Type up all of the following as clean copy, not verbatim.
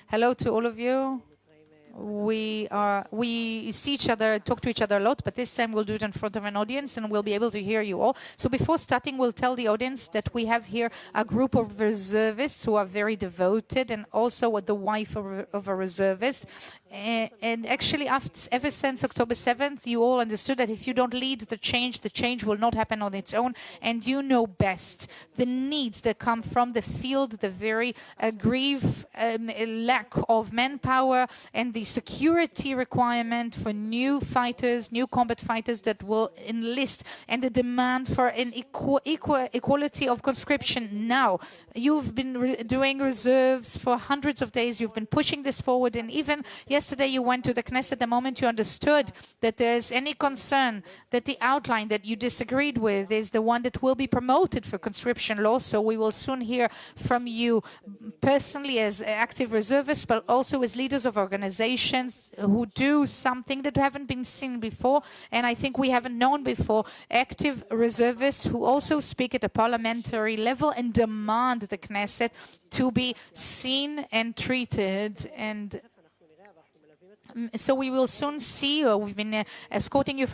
Hello to all of you. We see each other, talk to each other a lot, but this time we'll do it in front of an audience and we'll be able to hear you all. So before starting, we'll tell the audience that we have here a group of reservists who are very devoted, and also the wife of a reservist. And actually, ever since October 7th, you all understood that if you don't lead the change will not happen on its own. And you know best the needs that come from the field, the very grief, lack of manpower, and the security requirement for new fighters, new combat fighters that will enlist, and the demand for an equality of conscription now. You've been doing reserves for hundreds of days. You've been pushing this forward, and even yesterday you went to the Knesset the moment you understood that there's any concern that the outline that you disagreed with is the one that will be promoted for conscription law. So we will soon hear from you personally as active reservists, but also as leaders of organizations who do something that haven't been seen before, and I think we haven't known before, active reservists who also speak at a parliamentary level and demand the Knesset to be seen and treated. And so we will soon see. We've been escorting you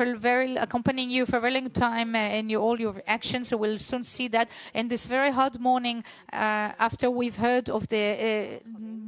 accompanying you for a very long time in all your actions. So we'll soon see that. And this very hard morning, after we've heard of the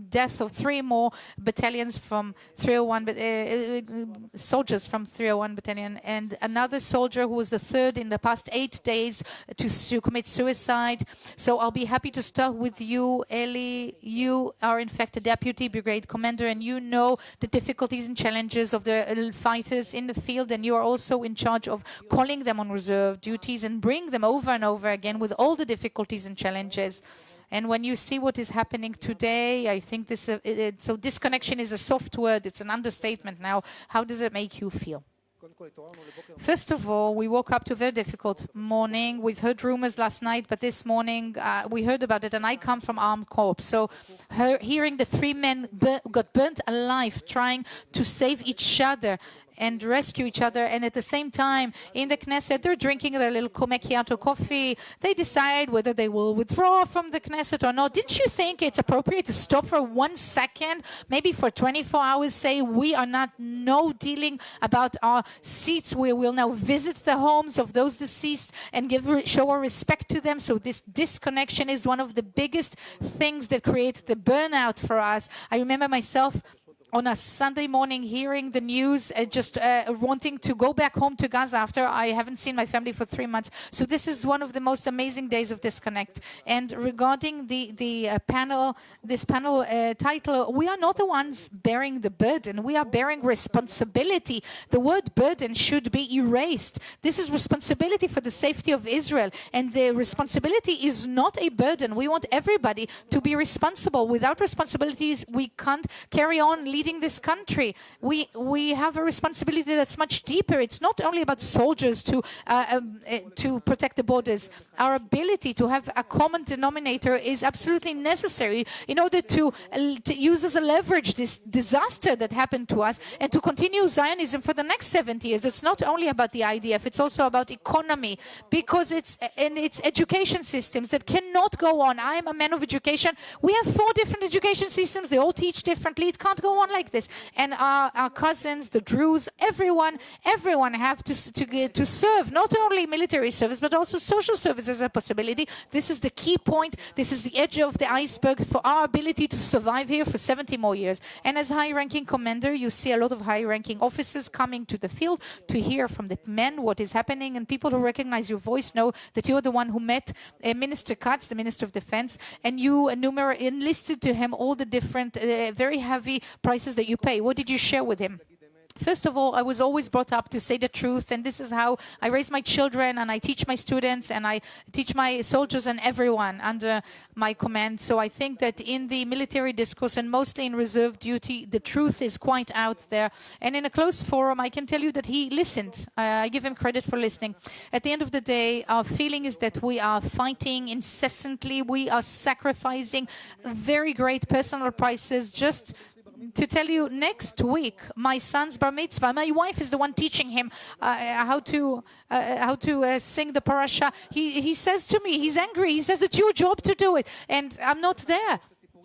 death of 3 more battalions from 301, soldiers from 301 battalion, and another soldier who was the third in the past 8 days to commit suicide. So I'll be happy to start with you, Eli. You are in fact a deputy brigade commander, and you know the difficulties and challenges of the fighters in the field, and you are also in charge of calling them on reserve duties and bring them over and over again with all the difficulties and challenges. And when you see what is happening today, I think this so disconnection is a soft word, it's an understatement now. How does it make you feel? First of all, we woke up to a very difficult morning. We've heard rumors last night, but this morning we heard about it, and I come from armed corps. So hearing the 3 men got burnt alive trying to save each other and rescue each other, and at the same time in the Knesset they're drinking their little macchiato coffee. They decide whether they will withdraw from the Knesset or not. Didn't you think it's appropriate to stop for 1 second, maybe for 24 hours, say we are not dealing about our seats, we will now visit the homes of those deceased and show our respect to them? So this disconnection is one of the biggest things that create the burnout for us. I remember myself on a Sunday morning hearing the news, just wanting to go back home to Gaza after I haven't seen my family for 3 months. So this is one of the most amazing days of disconnect. And regarding this panel title, we are not the ones bearing the burden. We are bearing responsibility. The word burden should be erased. This is responsibility for the safety of Israel. And the responsibility is not a burden. We want everybody to be responsible. Without responsibilities, we can't carry on leading this country. We have a responsibility that's much deeper. It's not only about soldiers to protect the borders. Our ability to have a common denominator is absolutely necessary in order to use as a leverage this disaster that happened to us and to continue Zionism for the next 70 years. It's not only about the IDF, it's also about economy, because it's education systems that cannot go on. I am a man of education. We have 4 different education systems. They all teach differently. It can't go on like this. And our cousins, the Druze, everyone have to serve not only military service but also social service as a possibility. This is the key point. This is the edge of the iceberg for our ability to survive here for 70 more years. And as high-ranking commander, you see a lot of high-ranking officers coming to the field to hear from the men what is happening, and people who recognize your voice know that you're the one who met Minister Capt, the Minister of Defense, and you enlisted to him all the different very heavy prices that you pay. What did you share with him? First of all, I was always brought up to say the truth, and this is how I raise my children, and I teach my students, and I teach my soldiers and everyone under my command. So I think that in the military discourse, and mostly in reserve duty, the truth is quite out there. And in a closed forum, I can tell you that he listened. I give him credit for listening. At the end of the day, our feeling is that we are fighting incessantly. We are sacrificing very great personal prices just to tell you, next week, my son's bar mitzvah, my wife is the one teaching him how to sing the parasha. He says to me, he's angry. He says, it's your job to do it. And I'm not there.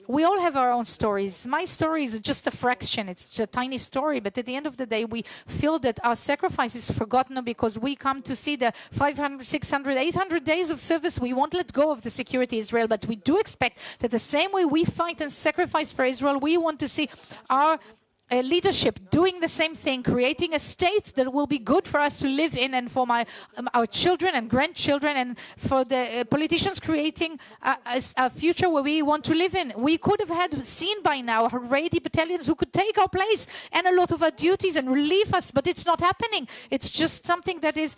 We all have our own stories. My story is just a fraction. It's just a tiny story. But at the end of the day, we feel that our sacrifice is forgotten because we come to see the 500, 600, 800 days of service. We won't let go of the security of Israel. But we do expect that the same way we fight and sacrifice for Israel, we want to see our leadership doing the same thing, creating a state that will be good for us to live in and for our children and grandchildren, and for the politicians creating a future where we want to live in. We could have had seen by now Haredi battalions who could take our place and a lot of our duties and relieve us, but it's not happening. It's just something that is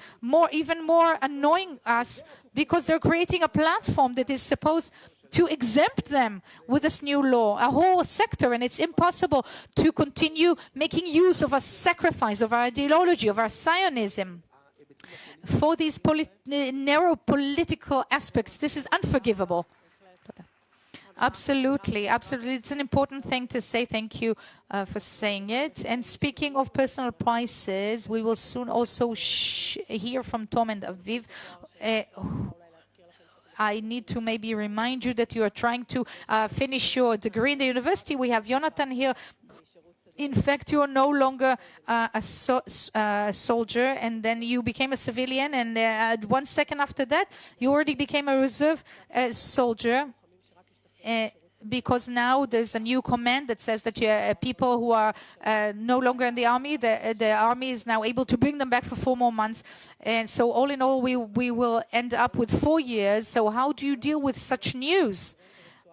even more annoying us because they're creating a platform that is supposed to exempt them with this new law, a whole sector, and it's impossible to continue making use of our sacrifice, of our ideology, of our Zionism. For these narrow political aspects, this is unforgivable. Absolutely, absolutely. It's an important thing to say. Thank you for saying it. And speaking of personal prices, we will soon also hear from Tom and Aviv. I need to maybe remind you that you are trying to finish your degree in the university. We have Yonatan here. In fact, you are no longer a soldier, and then you became a civilian, and 1 second after that, you already became a reserve soldier. Because now there's a new command that says that people who are no longer in the army, the army is now able to bring them back for 4 more months. And so all in all, we will end up with 4 years. So how do you deal with such news?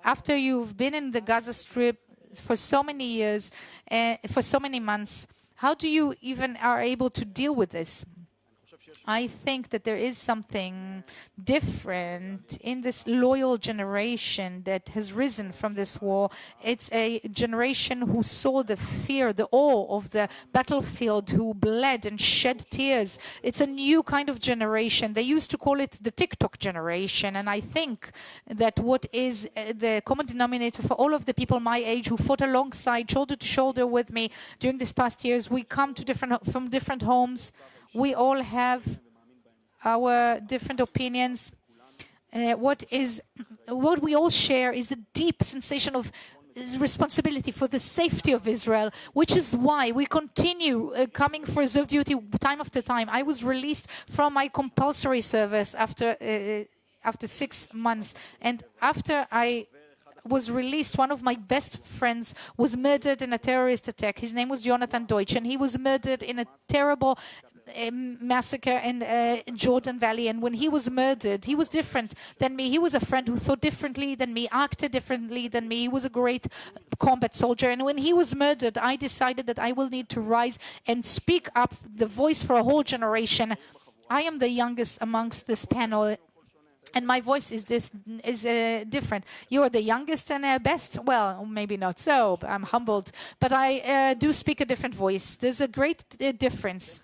After you've been in the Gaza Strip for so many years, for so many months, how do you even are able to deal with this? I think that there is something different in this loyal generation that has risen from this war. It's a generation who saw the fear, the awe of the battlefield, who bled and shed tears. It's a new kind of generation. They used to call it the TikTok generation. And I think that what is the common denominator for all of the people my age who fought alongside, shoulder to shoulder with me during these past years, we come to from different homes. We all have our different opinions. What we all share is a deep sensation of responsibility for the safety of Israel, which is why we continue coming for reserve duty time after time. I was released from my compulsory service after 6 months, and after I was released, one of my best friends was murdered in a terrorist attack. His name was Yonatan Deutsch, and he was murdered in a terrible massacre in Jordan Valley. And when he was murdered, he was different than me. He was a friend who thought differently than me, acted differently than me. He was a great combat soldier. And when he was murdered, I decided that I will need to rise and speak up, the voice for a whole generation. I am the youngest amongst this panel, and my voice is different. You are the youngest and best? Well, maybe not so. I'm humbled. But I do speak a different voice. There's a great difference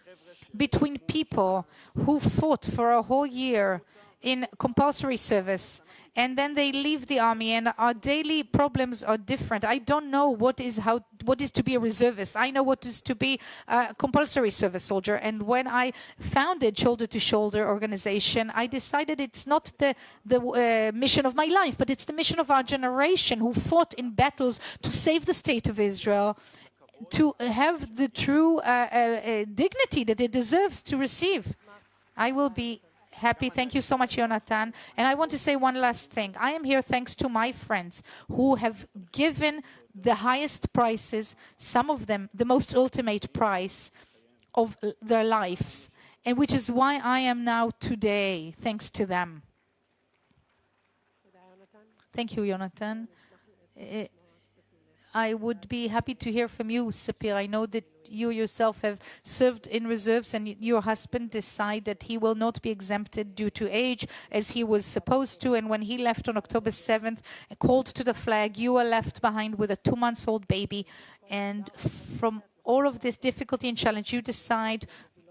between people who fought for a whole year in compulsory service, and then they leave the army, and our daily problems are different. I don't know what is to be a reservist. I know what is to be a compulsory service soldier. And when I founded Shoulder to Shoulder organization, I decided it's not the mission of my life, but it's the mission of our generation who fought in battles to save the state of Israel, to have the true dignity that it deserves to receive. I will be happy. Thank you so much, Yonatan. And I want to say one last thing. I am here thanks to my friends who have given the highest prices, some of them the most ultimate price of their lives, and which is why I am now today, thanks to them. Thank you, Yonatan. I would be happy to hear from you, Sapir. I know that you yourself have served in reserves, and your husband decided that he will not be exempted due to age as he was supposed to. And when he left on October 7th, called to the flag, you were left behind with a 2-month-old baby. And from all of this difficulty and challenge, you decide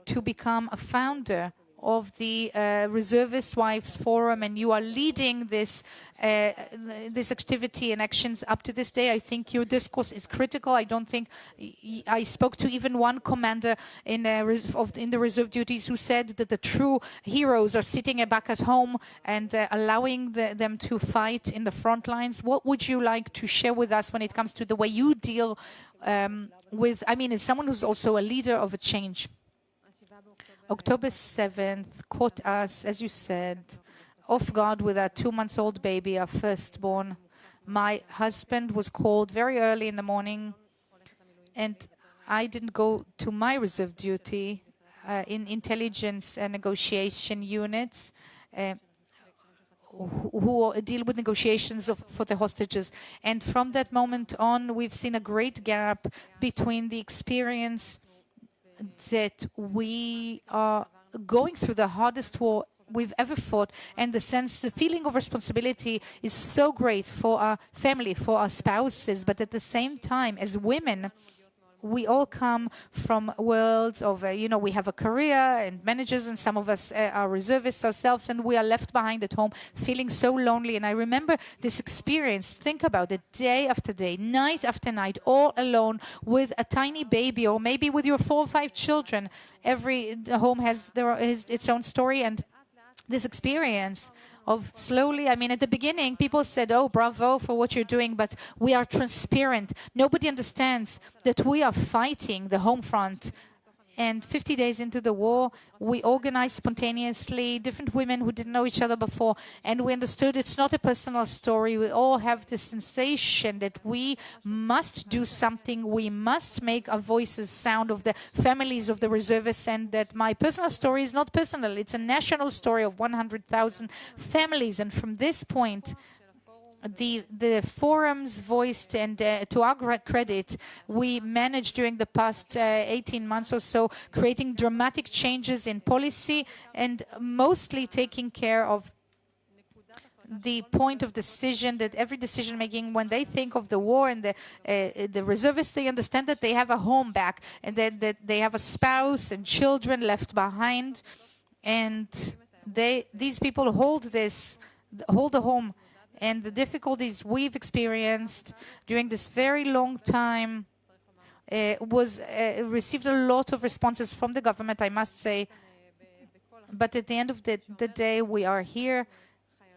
to become a founder of the Reservist Wives Forum, and you are leading this this activity and actions up to this day. I think your discourse is critical. I don't think I spoke to even one commander in the reserve duties who said that the true heroes are sitting back at home and allowing them to fight in the front lines. What would you like to share with us when it comes to the way you deal with, I mean, as someone who's also a leader of a change? October 7th caught us, as you said, off guard with our 2-month-old baby, our firstborn. My husband was called very early in the morning, and I didn't go to my reserve duty in intelligence and negotiation units who deal with negotiations for the hostages. And from that moment on, we've seen a great gap between the experience that we are going through the hardest war we've ever fought, and the feeling of responsibility is so great for our family, for our spouses, but at the same time, as women, we all come from worlds of, we have a career and managers, and some of us are reservists ourselves, and we are left behind at home feeling so lonely. And I remember this experience. Think about it, day after day, night after night, all alone with a tiny baby, or maybe with your 4 or 5 children. Every home has its own story, and this experience of slowly, I mean, at the beginning, people said, oh, bravo for what you're doing, but we are transparent. Nobody understands that we are fighting the home front. And 50 days into the war, we organized spontaneously, different women who didn't know each other before, and we understood it's not a personal story. We all have this sensation that we must do something. We must make our voices sound of the families of the reservists, and that my personal story is not personal. It's a national story of 100,000 families. And from this point, the forums voiced, and to our credit, we managed during the past 18 months or so creating dramatic changes in policy, and mostly taking care of the point of decision, that every decision making, when they think of the war and the reservists, they understand that they have a home back, and that they have a spouse and children left behind, and these people hold the home. And the difficulties we've experienced during this very long time received a lot of responses from the government, I must say. But at the end of the day, we are here,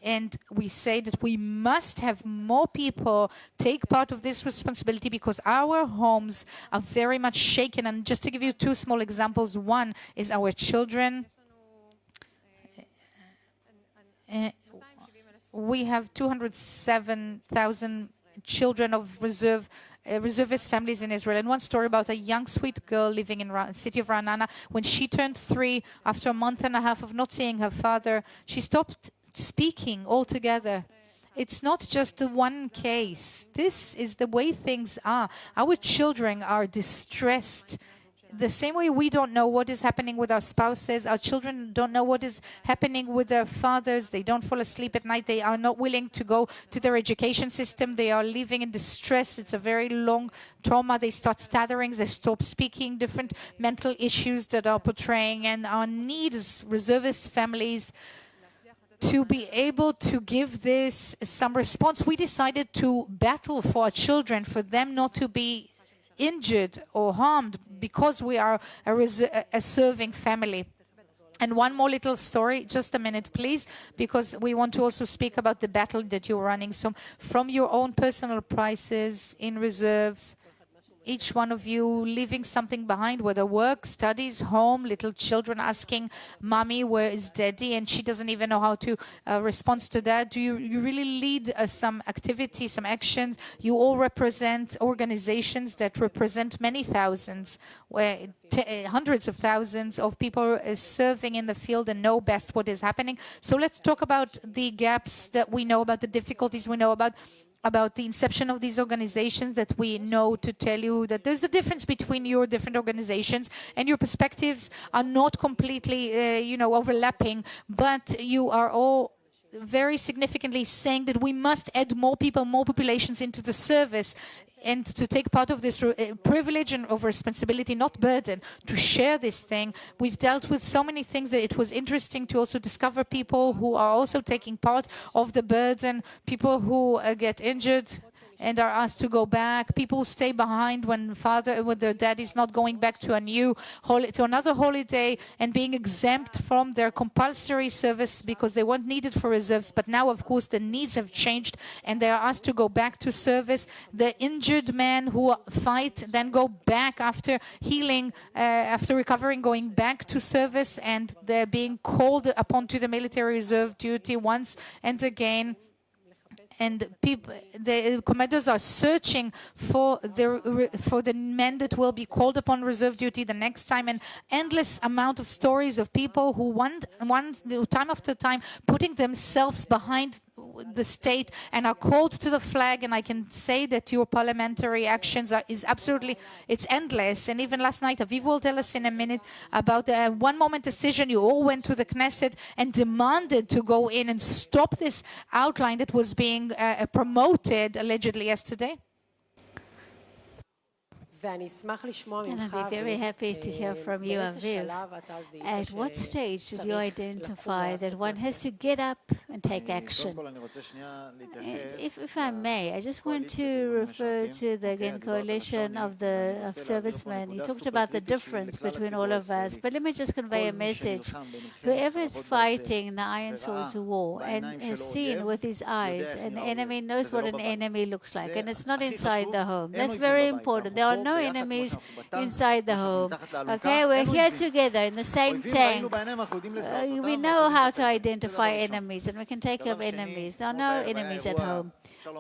and we say that we must have more people take part of this responsibility, because our homes are very much shaken. And just to give you 2 small examples, one is our children. We have 207,000 children of reservist families in Israel. And one story about a young, sweet girl living in the city of Ra'anana. When she turned 3, after a month and a half of not seeing her father, she stopped speaking altogether. It's not just one case. This is the way things are. Our children are distressed. The same way we don't know what is happening with our spouses, our children don't know what is happening with their fathers. They don't fall asleep at night. They are not willing to go to their education system. They are living in distress. It's a very long trauma. They start stuttering. They stop speaking. Different mental issues that are portraying. And our need as reservist families to be able to give this some response. We decided to battle for our children, for them not to be injured or harmed, because we are a serving family. And one more little story, just a minute, please, because we want to also speak about the battle that you're running. So from your own personal prices in reserves, each one of you leaving something behind, whether work, studies, home, little children asking, Mommy, where is Daddy? And she doesn't even know how to respond to that. Do you really lead some activity, some actions? You all represent organizations that represent many thousands, hundreds of thousands of people serving in the field and know best what is happening. So let's talk about the gaps that we know about, the difficulties we know about the inception of these organizations, that we know to tell you that there's a difference between your different organizations, and your perspectives are not completely, overlapping, but you are all very significantly saying that we must add more people, more populations into the service, and to take part of this privilege and of responsibility, not burden, to share this thing. We've dealt with so many things that it was interesting to also discover people who are also taking part of the burden, people who get injured and are asked to go back, people who stay behind when their dad is not going back to another holiday and being exempt from their compulsory service because they weren't needed for reserves. But now, of course, the needs have changed and they are asked to go back to service. The injured men who fight then go back after healing, after recovering, going back to service, and they're being called upon to the military reserve duty once and again. And the commanders are searching for the men that will be called upon reserve duty the next time. An endless amount of stories of people who want time after time putting themselves behind the state and are called to the flag. And I can say that your parliamentary actions it's endless. And even last night, Aviv will tell us in a minute about a one-moment decision. You all went to the Knesset and demanded to go in and stop this outline that was being promoted allegedly yesterday. And I'd be very happy to hear from you, Aviv. At what stage did you identify that one has to get up and take action? And if I may, I just want to refer to the coalition of servicemen. You talked about the difference between all of us, but let me just convey a message. Whoever is fighting the Iron Swords War and has seen with his eyes an enemy, knows what an enemy looks like, and it's not inside the home. That's very important. There are no enemies inside the home. Okay, we're here together in the same tank. We know how to identify enemies, and we can take care of enemies. There are no enemies at home.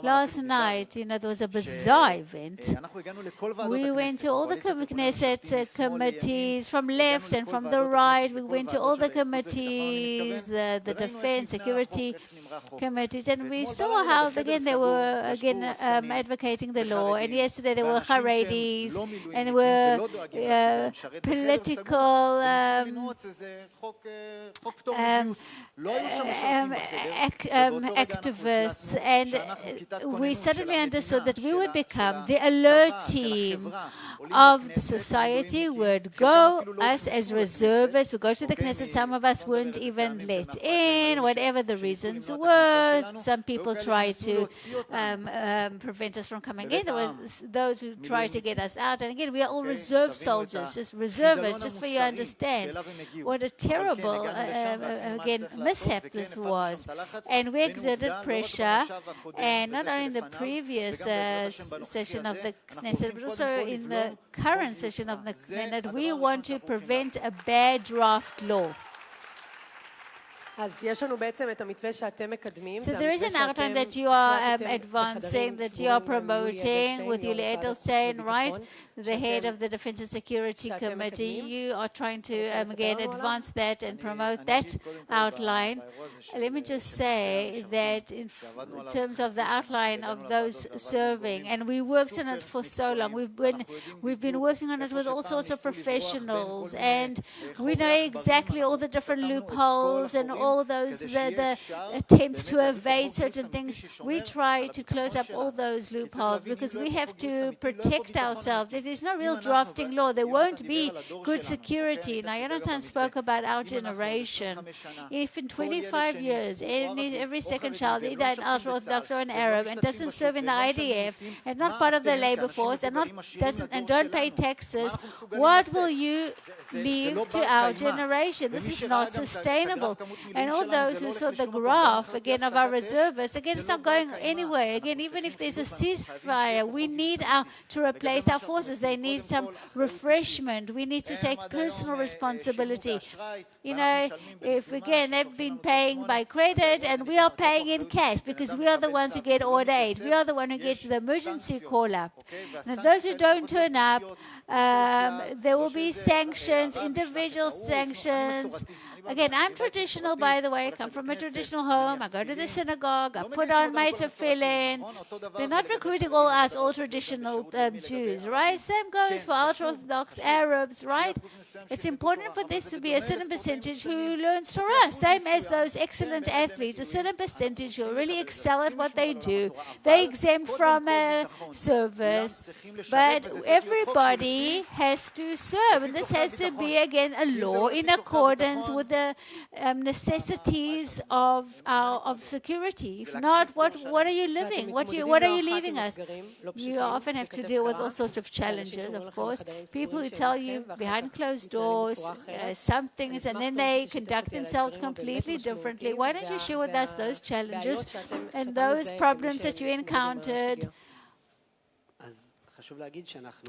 Last night, there was a bizarre event. We went to all the Knesset committees from left and from the right. We went to all the committees, the defense, security committees, and we saw how, again, they were advocating the law. And yesterday there were Haredis, and there were political activists, and we suddenly understood that we would become the alert team of the society. Would go, us as reservists, would go to the Knesset. Some of us weren't even let in, whatever the reasons were. Some people tried to prevent us from coming in. There was those who tried to get us out. And again, we are all reserve soldiers, just reservists, just for you to understand what a terrible, mishap this was. And we exerted pressure, and not only in the previous session of the Knesset, but also in the current session of the Knesset, we want to prevent a bad draft law. So there is an outline that you are advancing, that you are promoting with Yuli Edelstein, right? The head of the Defense and Security Committee. You are trying to, again, advance that and promote that outline. Let me just say that in terms of the outline of those serving, and we worked on it for so long. We've been working on it with all sorts of professionals, and we know exactly all the different loopholes and all those the attempts to evade certain things. We try to close up all those loopholes because we have to protect ourselves. If there's no real drafting law, there won't be good security. Now, Yonatan spoke about our generation. If in 25 years, every second child, either an ultra-Orthodox or an Arab, and doesn't serve in the IDF, and not part of the labor force, and don't pay taxes, what will you leave to our generation? This is not sustainable. And all those who saw the graph, again, of our reservists, again, it's not going anywhere. Again, even if there's a ceasefire, we need to replace our forces. They need some refreshment. We need to take personal responsibility. If, again, they've been paying by credit, and we are paying in cash because we are the ones who get order aid. We are the one who gets the emergency call-up. And those who don't turn up, there will be sanctions, individual sanctions, Again, I'm traditional, by the way. I come from a traditional home. I go to the synagogue. I put on my tefillin. They're not recruiting all traditional Jews, right? Same goes for ultra-Orthodox Arabs, right? It's important for this to be a certain percentage who learns Torah, same as those excellent athletes, a certain percentage who really excel at what they do. They exempt from service, but everybody has to serve, and this has to be, again, a law in accordance with the necessities of security. If not, what are you living? What are you leaving us? You often have to deal with all sorts of challenges, of course. People who tell you behind closed doors some things, and then they conduct themselves completely differently. Why don't you share with us those challenges and those problems that you encountered?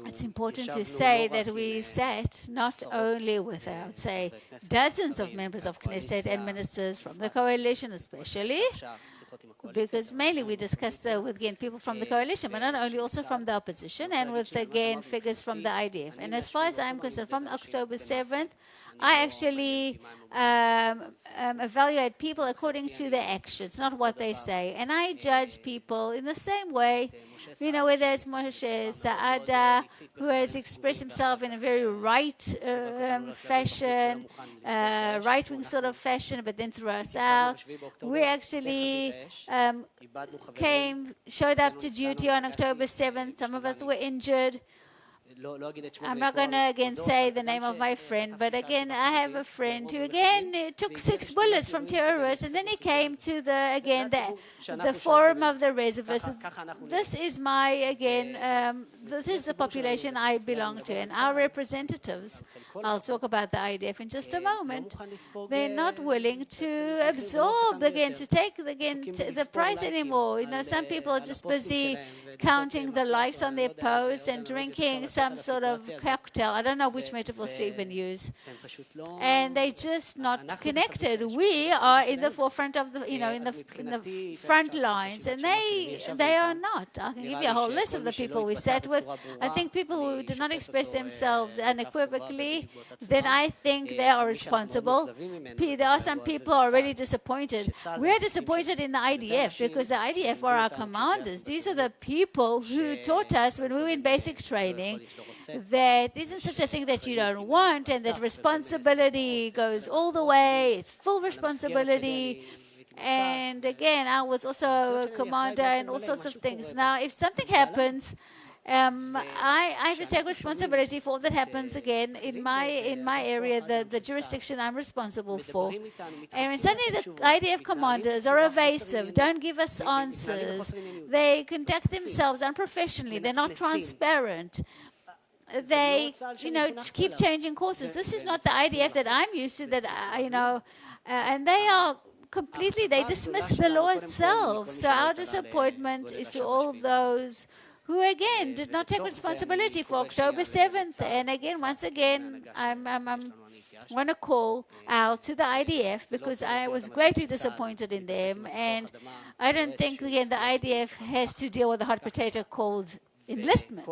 It's important to say that we sat not only with, I would say, dozens of members of Knesset and ministers from the coalition especially, because mainly we discussed with, again, people from the coalition, but not only, also from the opposition, and with, again, figures from the IDF. And as far as I'm concerned, from October 7th, I actually evaluate people according to their actions, not what they say. And I judge people in the same way, whether it's Moshe Saada, who has expressed himself in a very right fashion, right-wing sort of fashion, but then threw us out. We actually showed up to duty on October 7th. Some of us were injured. I'm not going to, again, say the name of my friend, but, again, I have a friend who, again, took 6 bullets from terrorists, and then he came to the forum of the reservists. This is my, again, this is the population I belong to, and our representatives, I'll talk about the IDF in just a moment, they're not willing to absorb, again, to take, again, the price anymore. Some people are just busy counting the likes on their posts and drinking some sort of cocktail. I don't know which metaphors to even use. And they're just not connected. We are in the forefront of the, in the front lines, and they are not. I can give you a whole list of the people we sat with. I think people who do not express themselves unequivocally, then I think they are responsible. There are some people who are already disappointed. We are disappointed in the IDF because the IDF are our commanders. These are the people who taught us when we were in basic training that there isn't such a thing that you don't want, and that responsibility goes all the way. It's full responsibility. And again, I was also a commander and all sorts of things. Now, if something happens, I have to take responsibility for all that happens, again, in my area, the jurisdiction I'm responsible for. And when suddenly the IDF commanders are evasive, don't give us answers, they conduct themselves unprofessionally, they're not transparent, they, keep changing courses. This is not the IDF that I'm used to, and they are completely, they dismiss the law itself. So our disappointment is to all those who, again, did not take responsibility for October 7th. And again, once again, I want to call out to the IDF because I was greatly disappointed in them. And I don't think, again, the IDF has to deal with the hot potato called enlistment.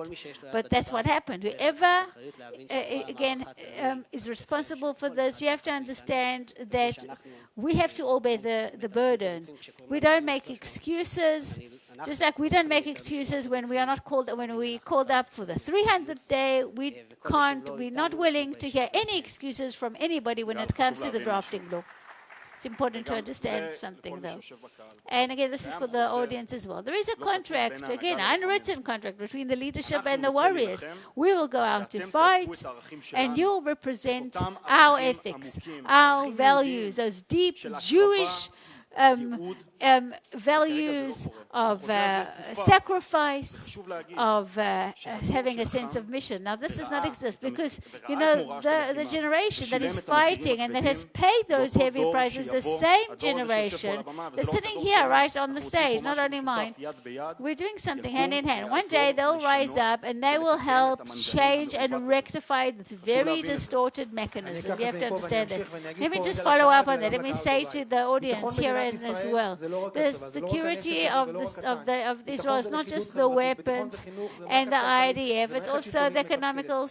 But that's what happened. Whoever, again, is responsible for this, you have to understand that we have to all bear the burden. We don't make excuses. Just like we don't make excuses when we are not called, when we called up for the 300th day, we're not willing to hear any excuses from anybody when it comes to the drafting law. It's important to understand something, though. And again, this is for the audience as well. There is a contract, again, unwritten contract between the leadership and the warriors. We will go out to fight, and you'll represent our ethics, our values, those deep Jewish values of sacrifice, of having a sense of mission. Now, this does not exist because, the generation that is fighting and that has paid those heavy prices, the same generation that's sitting here right on the stage, not only mine, we're doing something hand in hand. One day they'll rise up and they will help change and rectify this very distorted mechanism. You have to understand that. Let me just follow up on that. Let me say to the audience here as well. The security of Israel is not just the weapons and the IDF, it's also the economical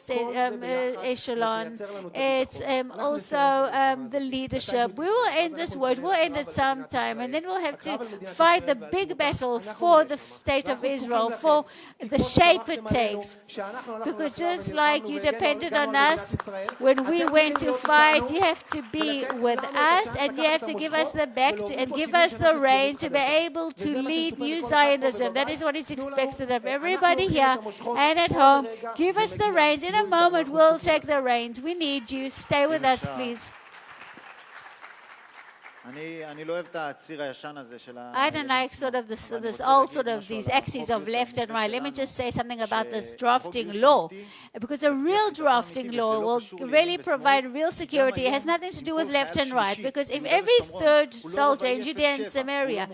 echelon. It's also the leadership. We will end this war. We'll end it sometime, and then we'll have to fight the big battle for the state of Israel, for the shape it takes. Because just like you depended on us when we went to fight, you have to be with us, and you have to give us the back and give us the reign to be able to lead New Zionism. That is what is expected of everybody here and at home. Give us the reins. In a moment, we'll take the reins. We need you. Stay with us, please. I don't like sort of this old sort of these axes of left and right. Let me just say something about this drafting law, because a real drafting law will really provide real security. It has nothing to do with left and right, because if every third soldier in Judea and Samaria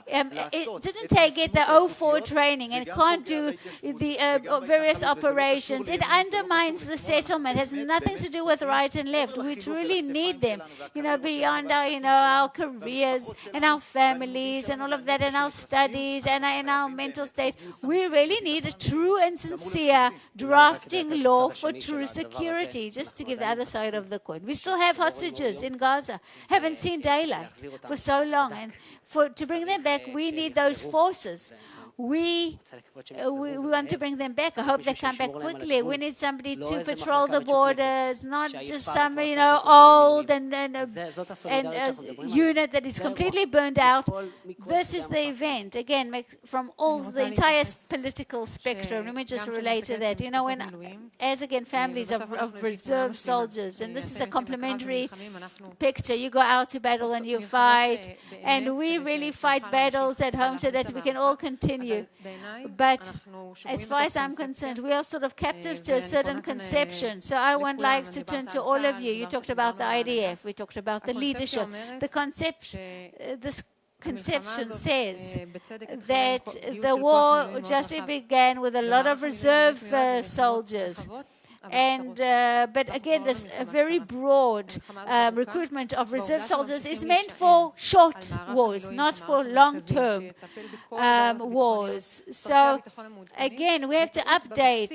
it didn't get the 04 training and can't do the various operations, it undermines the settlement. It has nothing to do with right and left. We truly need them, beyond our careers and our families and all of that, and our studies and our mental state. We really need a true and sincere drafting law for true security, just to give the other side of the coin. We still have hostages in Gaza, haven't seen daylight for so long, and to bring them back, we need those forces. We want to bring them back. I hope they come back quickly. We need somebody to patrol the borders, not just some, old and unit that is completely burned out. This is the event, again, from all the entire political spectrum. Let me just relate to that. As again, families of reserve soldiers, and this is a complementary picture. You go out to battle and you fight, and we really fight battles at home so that we can all continue. But as far as I'm concerned, we are sort of captive to a certain conception. So I would like to turn to all of you. You talked about the IDF. We talked about the leadership. This conception says that the war justly began with a lot of reserve soldiers. But again, this very broad recruitment of reserve soldiers is meant for short wars, not for long-term wars. So again, we have to update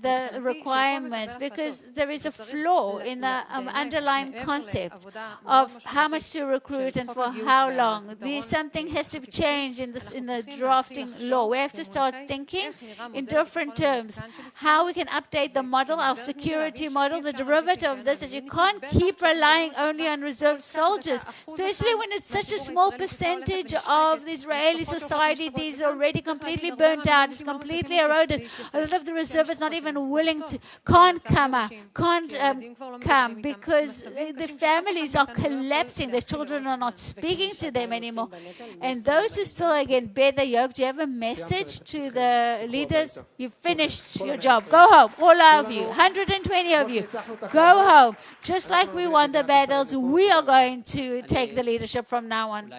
the requirements, because there is a flaw in the underlying concept of how much to recruit and for how long. Something has to change in the drafting law. We have to start thinking in different terms. How we can update the model, our security model, the derivative of this is you can't keep relying only on reserve soldiers, especially when it's such a small percentage of the Israeli society that is already completely burnt out, it's completely eroded. A lot of the reservists not even willing to, can't come because the families are collapsing, their children are not speaking to them anymore. And those who still, again, bear the yoke, do you have a message to the leaders? You've finished your job. Go home, all of you, 120 of you. Go home. Just like we won the battles, we are going to take the leadership from now on.